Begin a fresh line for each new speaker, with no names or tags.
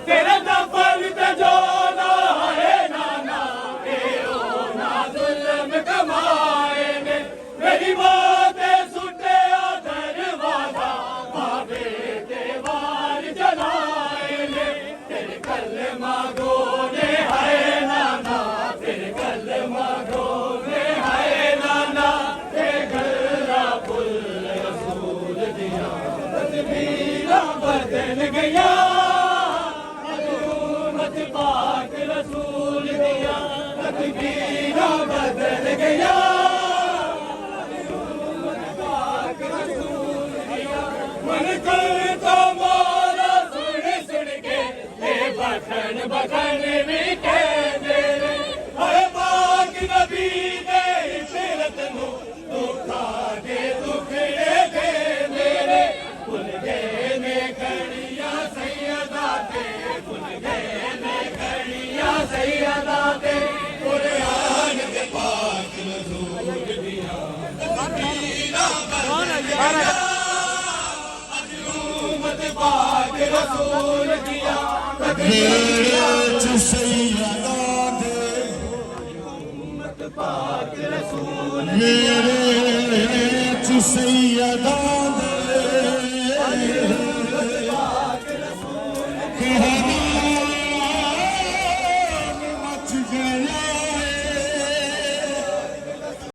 तेरे दफन पे जो ना है नाना तेरो ना जुल्म कमाए ने मेरी बात सुटे दरवाजा भावे देवार जलाए ने तेरे कलमा गोने है नाना तेरे कलमा गोने है नाना तेरे गल्ला पुल रसूल दिया तकबीरा बदल गया पाक रसूल दिया तकबीरा बदल गया पाक रसूल दिया मन करता मौला सुन सुन के हे बखन बखन भी कह दे रे हर पाक नबी दे इशरत नु दुखा दे दुखड़े दे मेरे भुल गए ने घड़ियां सैयदा ते भुल गए सैयदा ते कुरान के पाक रसूल दिया तकबीरा बदल अजूमत पाक रसूल दिया तकबीरा सैयदा ते अजूमत पाक रसूल मेरे सैयदा